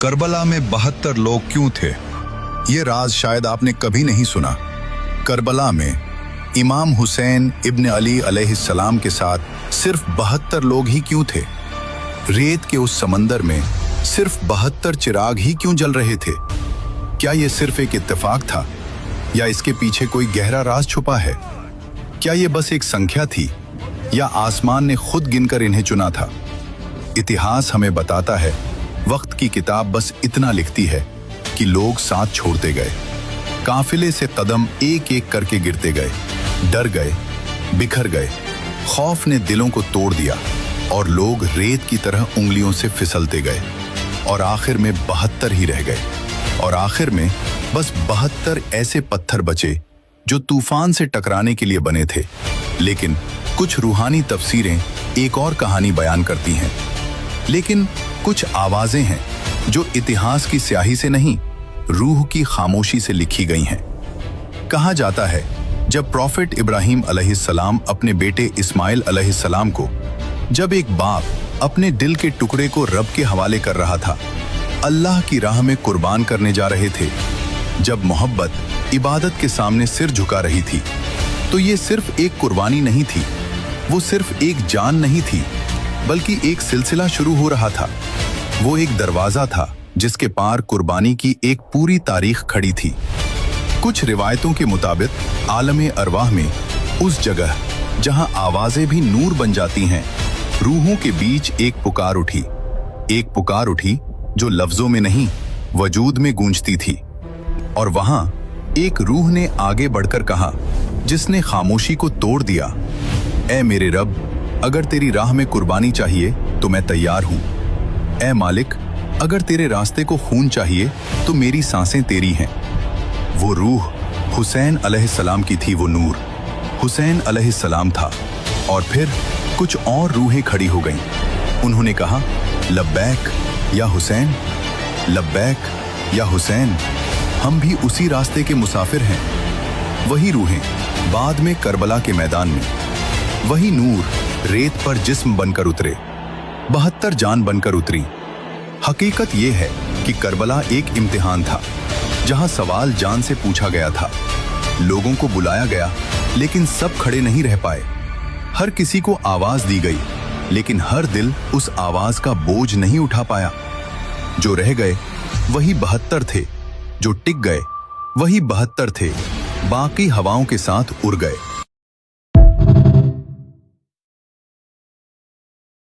Karbala में 72 लोग क्यों थे? ये राज शायद आपने कभी नहीं सुना। करबला में इमाम हुसैन इब्न अली अलैहिस्सलाम के साथ सिर्फ 72 लोग ही क्यों थे? रेत के उस समंदर में सिर्फ 72 चिराग ही क्यों जल रहे थे? क्या ये सिर्फ एक इत्तेफाक था या इसके पीछे कोई गहरा राज छुपा है? क्या ये बस एक संख्या थी या आसमान ने खुद गिनकर इन्हें चुना था? इतिहास हमें बताता है, वक्त की किताब बस इतना लिखती है कि लोग साथ छोड़ते गए, काफिले से कदम एक एक करके गिरते गए, डर गए, बिखर गए, खौफ ने दिलों को तोड़ दिया और लोग रेत की तरह उंगलियों से फिसलते गए और आखिर में 72 ही रह गए। और आखिर में बस 72 ऐसे पत्थर बचे जो तूफान से टकराने के लिए बने थे। लेकिन कुछ रूहानी तफसीरें एक और कहानी बयान करती हैं। लेकिन कुछ आवाजें हैं जो इतिहास की स्याही से नहीं, रूह की खामोशी से लिखी गई हैं। कहा जाता है, जब प्रॉफेट इब्राहिम अलैहिस्सलाम अपने बेटे इस्माइल अलैहिस्सलाम को, जब एक बाप अपने दिल के टुकड़े को रब के हवाले कर रहा था, अल्लाह की राह में कुर्बान करने जा रहे थे, जब मोहब्बत इबादत के सामने सिर झुका रही थी, तो ये सिर्फ एक कुर्बानी नहीं थी, वो सिर्फ एक जान नहीं थी, बल्कि एक सिलसिला शुरू हो रहा था। वो एक दरवाजा था जिसके पार कुर्बानी की एक पूरी तारीख खड़ी थी। कुछ रिवायतों के मुताबिक आलमे अरवाह में, उस जगह जहां आवाजें भी नूर बन जाती हैं, रूहों के बीच एक पुकार उठी जो लफ्जों में नहीं, वजूद में गूंजती थी। और वहां एक रूह ने आगे बढ़कर कहा, जिसने खामोशी को तोड़ दिया, ऐ मेरे रब, अगर तेरी राह में कुर्बानी चाहिए तो मैं तैयार हूं। ऐ मालिक, अगर तेरे रास्ते को खून चाहिए तो मेरी सांसें तेरी हैं। वो रूह हुसैन अलैहिस्सलाम की थी, वो नूर हुसैन अलैहिस्सलाम था। और फिर कुछ और रूहें खड़ी हो गईं। उन्होंने कहा, लब्बैक या हुसैन, लब्बैक या हुसैन, हम भी उसी रास्ते के मुसाफिर हैं। वही रूहें बाद में करबला के मैदान में, वही नूर रेत पर जिस्म बनकर उतरे, 72 जान बनकर उतरी। हकीकत यह है कि करबला एक इम्तिहान था, जहां सवाल जान से पूछा गया था। लोगों को बुलाया गया, लेकिन सब खड़े नहीं रह पाए। हर किसी को आवाज दी गई, लेकिन हर दिल उस आवाज का बोझ नहीं उठा पाया। जो रह गए वही 72 थे, जो टिक गए वही 72 थे, बाकी हवाओं के साथ उड़ गए।